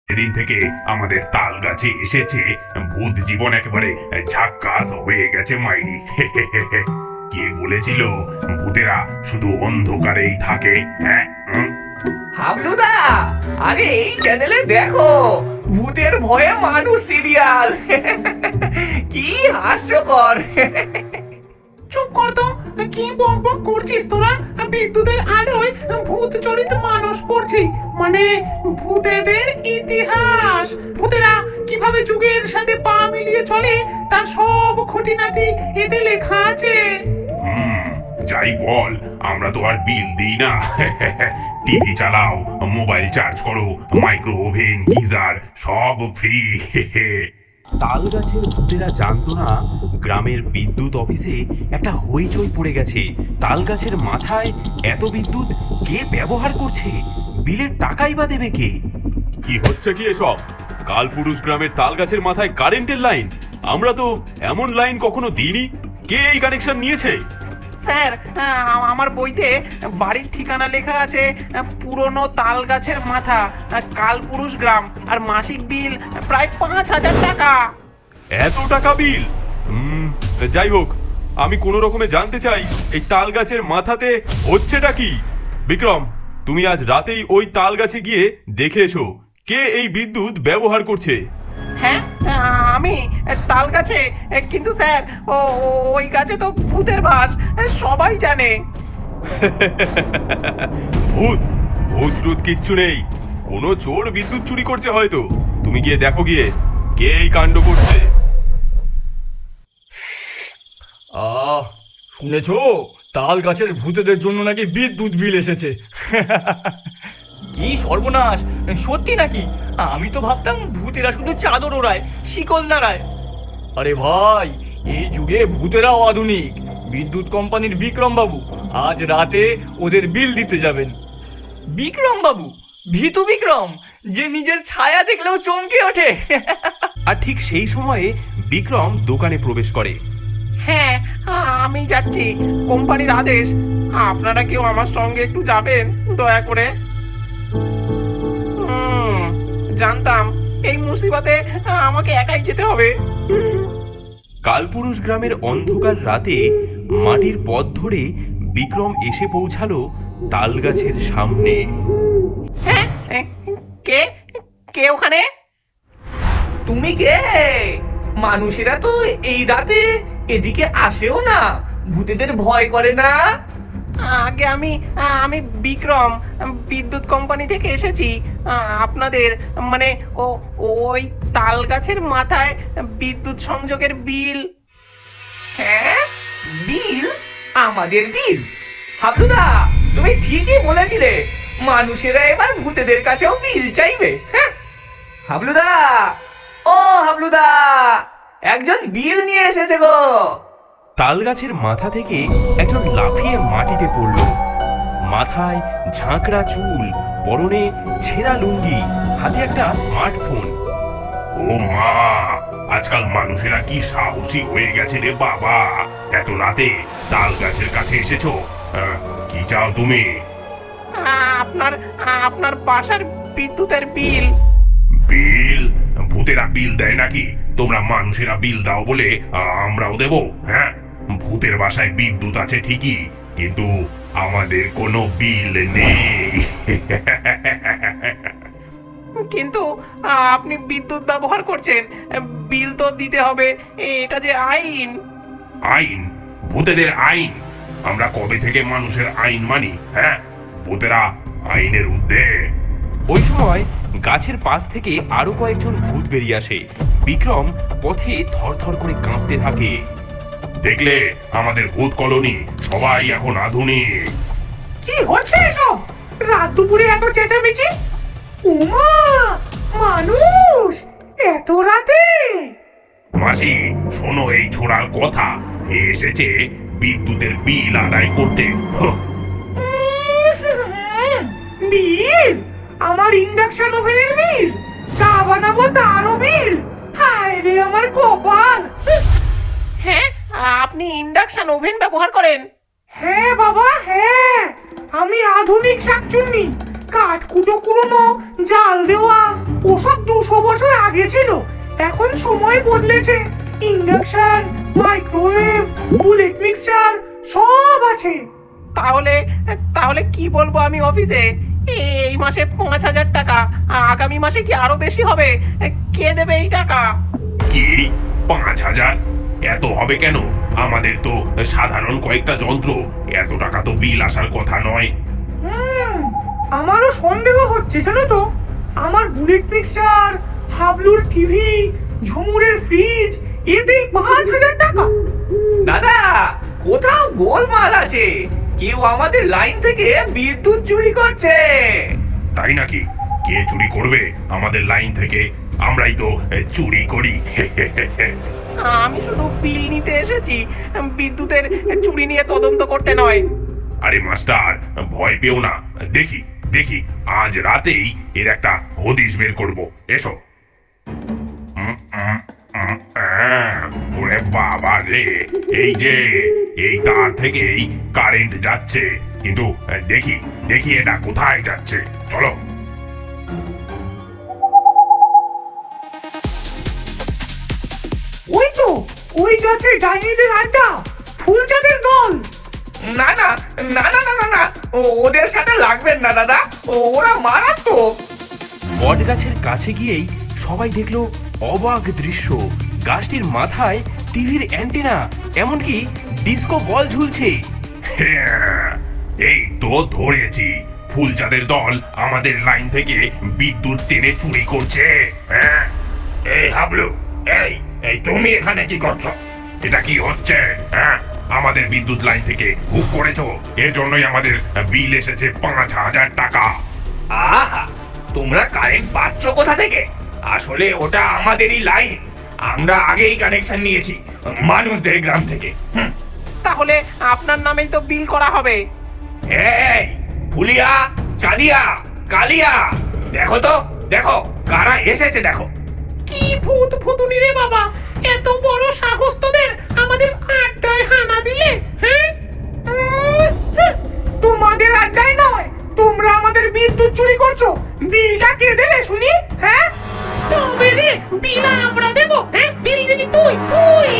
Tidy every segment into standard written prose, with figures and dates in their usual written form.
সেদিন থেকে আমাদের তাল গাছে এসেছে ভূত জীবন একেবারে ঝাক্কাস হয়ে গেছে মাইরি। কে বলেছিল ভূতেরা শুধু অন্ধকারেই থাকে? হ্যাঁ, হাবলুদা, আরে এই চ্যানেলে দেখো ভূতের ভয়ে মানুষ সিরিয়াল। কি হাস্যকর। চুপ কর তো, কি বক বক করছিস তোরা? বিদ্যুতের আলোয় ভূত জড়িত মানুষ পড়ছি, মানে ভূতেদের ইতিহাস। ভূতেরা কিভাবে যুগের সাথে পা মিলিয়ে চলে তার সব খুঁটিনাটি এতে লেখা আছে। যাই বল, আমরা তো আর বিল দিই না। টিভি চালাও, মোবাইল চার্জ করো, মাইক্রো ওভেন, গিজার সব ফ্রি। তাল গাছের ভূতেরা জানতো না গ্রামের বিদ্যুৎ অফিসে একটা হইচই পড়ে গেছে। তাল গাছের মাথায় এত বিদ্যুৎ কে ব্যবহার করছে? বিলের টাকাই বা দেবে কে? কি হচ্ছে কি এসব? কালপুরুষ গ্রামের তাল গাছের মাথায় কারেন্টের লাইন? আমরা তো এমন লাইন কখনো দিইনি। কে এই কানেকশন নিয়েছে? স্যার, আমার বইতে বাড়ির ঠিকানা লেখা আছে পুরনো তাল গাছের মাথা, কালপুরুষ গ্রাম, আর মাসিক বিল প্রায় 5,000 টাকা। এত টাকা বিল? যাই হোক, আমি কোনো রকমে জানতে চাই এই তাল গাছের মাথাতে হচ্ছেটা কি। বিক্রম, তুমি আজ রাতেই ওই তাল গাছে গিয়ে দেখে এসো কে এই বিদ্যুৎ ব্যবহার করছে। হ্যাঁ, আমি তাল গাছে, কিন্তু স্যার ওই গাছে তো ভূতের বাস, সবাই জানে। ভূত ভূত টুত কিচ্ছু নেই, কোনো চোর বিদ্যুৎ চুরি করছে হয়তো। তুমি গিয়ে দেখো গিয়ে কে এই কাণ্ড করছে। শুনেছো তাল গাছের ভূতেদের জন্য নাকি বিদ্যুৎ বিল এসেছে? কি সর্বনাশ, সত্যি নাকি? আমি তো ভাবতাম ভূতেরা শুধু চাদর ওড়ায়, শিকল নাড়ায়। আরে ভাই, এই যুগে ভূতেরাও আধুনিক। বিদ্যুৎ কোম্পানির বিক্রম বাবু আজ রাতে ওদের বিল দিতে যাবেন। বিক্রম বাবু? ভীতু বিক্রম, যে নিজের ছায়া দেখলেও চমকে ওঠে। আর ঠিক সেই সময়ে বিক্রম দোকানে প্রবেশ করে। হ্যাঁ, আমি যাচ্ছি, কোম্পানির আদেশ। আপনারা কেউ আমার সঙ্গে একটু যাবেন দয়া করে? জানতাম এই মুসিবতে আমাকে একাই যেতে হবে। কালপুরুষ গ্রামের অন্ধকার রাতে মাটির পথ ধরে বিক্রম এসে পৌঁছালো তাল গাছের সামনে। হ্যাঁ, কে কে ওখানে? তুমি কে? মানুষেরা তো এই রাতে এদিকে আসেও না, ভূতেদের ভয় করে না? আগে আমি আমি বিক্রম, বিদ্যুৎ কোম্পানি থেকে এসেছি। আপনাদের মানে ওই তাল গাছের মাথায় বিদ্যুৎ সংযোগের বিল। হ্যাঁ, বিল? আমাদের বিল? হাবলুদা, তুমি ঠিকই বলেছিলে, মানুষেরা এবার ভূতেদের কাছেও বিল চাইবে। হ্যাঁ হাবলুদা, ও হাবলুদা, একজন বিল নিয়ে এসেছে গো। তাল গাছের মাথা থেকে একজন লাফিয়ে মাটিতে পড়ল। মাথায় ঝাঁকড়া চুল, পরনে ছেঁড়া লুঙ্গি, হাতে একটা স্মার্টফোন। ও মা, আজকাল মানুষেরা কি সাহসী হয়ে গেছে রে বাবা! এত রাতে তাল গাছের কাছে এসেছো, কি চাও তুমি? আপনার আপনার বাসার বিদ্যুতের বিল। বিল? ভূতেরা বিল দেয় নাকি? তোমরা মানুষেরা বিল দাও বলে আমরাও দেব? হ্যাঁ, ভূতের বাসায় বিদ্যুৎ আছে ঠিকই, কিন্তু আমাদের কোনো বিল নেই। কিন্তু আপনি বিদ্যুৎ ব্যবহার করছেন, বিল তো দিতে হবে, এটা যে আইন। আইন? ভূতেদের আইন? আমরা কবে থেকে মানুষের আইন মানি? হ্যাঁ, ভূতেরা আইনের ঊর্ধ্বে। ওই সময় গাছের পাশ থেকে আরো কয়েকজন ভূত বেরিয়ে আসে। বিক্রম পথে থরথর করে কাঁপতে থাকে। দেখলে, আমাদের ভূত কলোনি সবাই এখন আধুনিক। কি হচ্ছে এসব? রাত দুপুরে এত চেঁচামেচি? উমা, মানুষ এত রাতে? মাসি, শোনো এই ছোড়ার কথা। এসেছে বিদ্যুতের বিল আদায় করতে। বিল? আমার ইন্ডাকশন ওভেনের বিল? চা বানাবো তারও বিল? হায় রে আমার কপাল! হ্যাঁ, আপনি ইন্ডাকশন ওভেন ব্যবহার করেন? হ্যাঁ বাবা, হ্যাঁ, আমি আধুনিক শাকচুন্নি। কাঠ কুটো কুড়োনো, জাল দেওয়া, ওসব 200 বছর আগে ছিল। এখন সময় বদলেছে, ইন্ডাকশন, মাইক্রোওয়েভ, বুলেট মিক্সচার সব আছে। তাহলে তাহলে কি বলবো আমি অফিসে? এই মাসে 5,000 টাকা, আগামী মাসে কি আরো বেশি হবে? কে দেবে এই টাকা? কি 5,000? এত হবে কেন? আমাদের তো সাধারণ কয়েকটা যন্ত্র, এত টাকা তো বিল আসার কথা নয়। আমারও সন্দেহ হচ্ছে জানো তো। আমার বুলেট মিক্সচার, হাবলুর টিভি, ঝুমুরের ফ্রিজ, এতেই 5,000 টাকা। দাদা, কোথাও গোলমাল আছে। কেউ আমাদের লাইন থেকে বিদ্যুৎ চুরি করছে। তাই নাকি? কে চুরি করবে আমাদের লাইন থেকে? আমরাই তো চুরি করি। আমি শুধু বিল নিতে এসেছি, বিদ্যুতের চুরি নিয়ে তদন্ত করতে নয়। আরে মাস্টার, ভয় পেও না। দেখি দেখি আজ রাতেই এর একটা হদিশ বের করব। এসো। ওরে বাবা রে, এই যে এই তার থেকেই কারেন্ট যাচ্ছে, কিন্তু দেখি দেখি এটা কোথায় যাচ্ছে। চলো। ওই তো, ওই গাছের ডাইনিদের আড্ডা, ফুলচাঁদের দল। না না না না না না না, ওদের সাথে লাগবেন না দাদা, ওরা মারাত্মক। বট গাছের কাছে গিয়েই সবাই দেখলো অবাক দৃশ্য। গাছটির মাথায় টিভির অ্যান্টেনা, এমনকি ডিস্কো বল ঝুলছে। হ্যাঁ, এই তো ধরেছি। ফুলচাঁদের দল আমাদের লাইন থেকে বিদ্যুৎ টেনে চুরি করছে। হ্যাঁ, এই হাবলু, এই এই তুমি এখানে কি করছো? এটা কি হচ্ছে? হ্যাঁ, আমাদের বিদ্যুৎ লাইন থেকে হুক করেছো, এর জন্যই আমাদের বিল এসেছে 5,000 টাকা। আহা, তোমরা কারেন্ট পাচ্ছ কোথা থেকে? আসলে ওটা আমাদেরই লাইন, আমরা আগেই কানেকশন নিয়েছি মানুষদের গ্রাম থেকে। তাহলে আপনার নামেই তো বিল করা হবে। এই ফুলিয়া, চাঁদিয়া, কালিয়া, দেখো তো, দেখো কারা এসেছে দেখো। কি ভূত ভুতুনি রে বাবা, এত বড় সাহস তোদের আমাদের আড্ডায় হানা দিলে? হ্যাঁ, তোমাদের আড্ডায় নয়, তোমরা আমাদের বিদ্যুৎ চুরি করছো। বিলটা কে দেবে শুনি? হ্যাঁ, তবে রে বিল আমরা দেব? হ্যাঁ, বিল দিবি তুই? তুই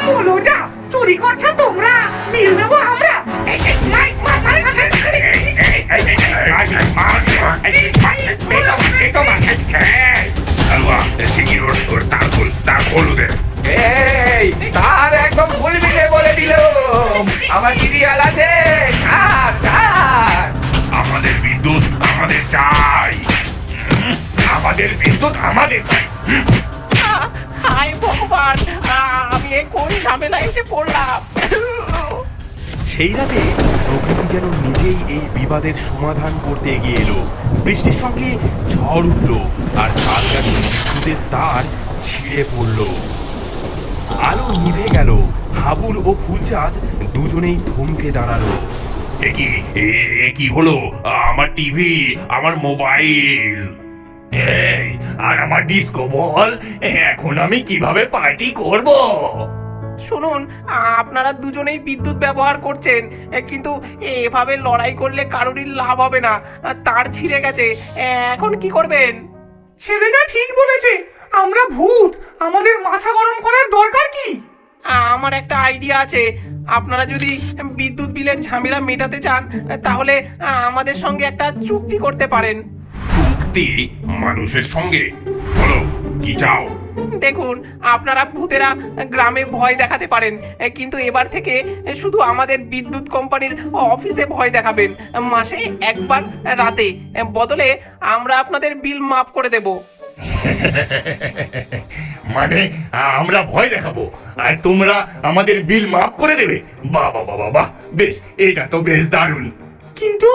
বলো যা, চুরি করছো তোমরা, বিল দেবো আমরা। এই তার একদম ভুলবি রে বলে দিল, আমার সিরিয়াল আছে, ছাড় ছাড়। আমাদের বিদ্যুৎ আমাদের চাই। আমাদের বিদ্যুৎ আমাদের চাই। হায় ভগবান, আমি এ কোন ঝামেলা এসে পড়লাম? সেই রাতে প্রকৃতি যেন নিজেই এই বিবাদের সমাধান করতে এগিয়ে এলো। বৃষ্টির সঙ্গে ঝড় উঠলো, আর তাল গাছের বিদ্যুতের তার ছিঁড়ে পড়লো। আলো নিভে গেল। হাবুল ও ফুলচাঁদ দুজনেই থমকে দাঁড়ালো। এ কি হলো? আমার টিভি, আমার মোবাইল। এই আর আমার ডিস্কো বল, এখন আমি কিভাবে পার্টি করব? শুনুন, আপনারা দুজনেই বিদ্যুৎ ব্যবহার করছেন, কিন্তু এভাবে লড়াই করলে কারোরই লাভ হবে না। তার ছিঁড়ে গেছে, এখন কি করবেন? ছেলেটা ঠিক বলেছে, আমরা ভূত, আমাদের মাথা গরম করার দরকার কি? আমার একটা আইডিয়া আছে। আপনারা যদি বিদ্যুৎ বিলের ঝামেলা মেটাতে চান, তাহলে আমাদের সঙ্গে একটা চুক্তি করতে পারেন। চুক্তি? মানুষের সঙ্গে? বলো কি চাও? দেখুন, আপনারা ভূতেরা গ্রামে ভয় দেখাতে পারেন, কিন্তু এবার থেকে শুধু আমাদের বিদ্যুৎ কোম্পানির অফিসে ভয় দেখাবেন, মাসে একবার রাতে। বদলে আমরা আপনাদের বিল মাফ করে দেব। মানে আমরা ভয় দেখাবো আর তোমরা আমাদের বিল মাফ করে দেবে? বাহ বাহ বাহ বাহ, বেশ, এটা তো বেশ দারুণ। কিন্তু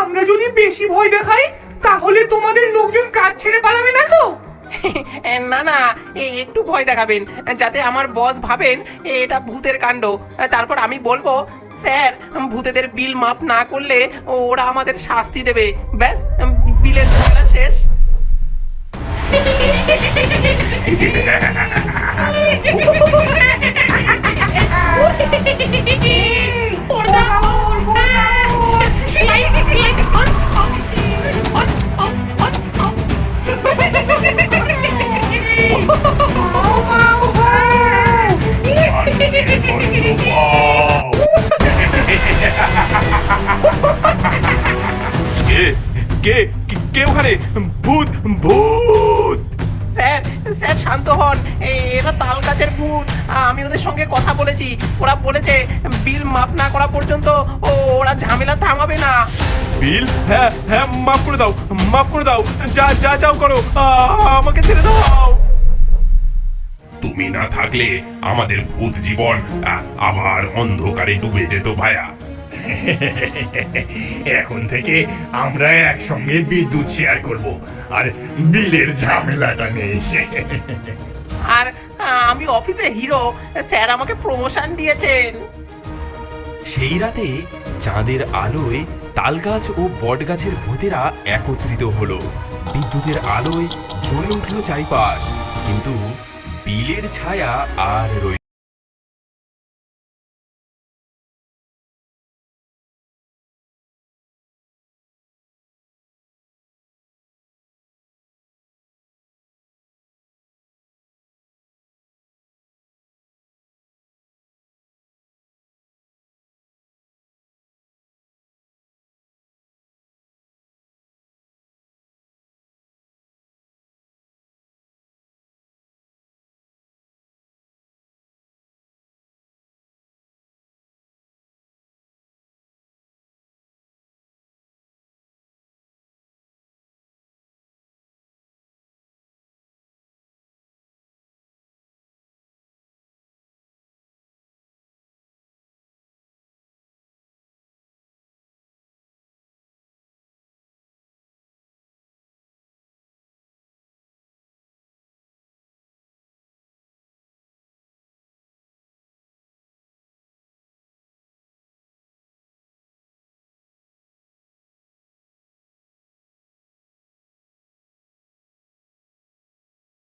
আমরা যদি বেশি ভয় দেখাই, তাহলে তোমাদের লোকজন কাজ ছেড়ে পালাবে না তো? না না, একটু ভয় দেখাবেন, যাতে আমার বস ভাবেন এটা ভূতের কাণ্ড। তারপর আমি বলবো, স্যার, ভূতেদের বিল মাফ না করলে ওরা আমাদের শাস্তি দেবে। ব্যাস, বিলের ঝামেলা শেষ। ওর স্যার শান্ত হন, এরা তাল গাছের ভূত। আমি ওদের সঙ্গে কথা বলেছি, ওরা বলেছে বিল মাপ না করা পর্যন্ত ওরা ঝামেলা থামাবে না। বিল? হ্যাঁ হ্যাঁ, মাফ করে দাও, মাফ করে দাও, যা যা চাও করো, আমাকে ছেড়ে দাও। তুমি না থাকলে আমাদের ভূত জীবন আবার অন্ধকারে ডুবে যেত ভায়া। এখন থেকে আমরা একসঙ্গে বিদ্যুৎ শেয়ার করব আর বিলের ঝামেলাটা নেই। আর আমি অফিসে হিরো, স্যার আমাকে প্রমোশন দিয়েছেন। সেই রাতে চাঁদের আলোয় তালগাছ ও বটগাছের ভূতেরা একত্রিত হলো। বিদ্যুতের আলোয় জ্বলে উঠল চারিপাশ, কিন্তু বিলের ছায়া আর রইল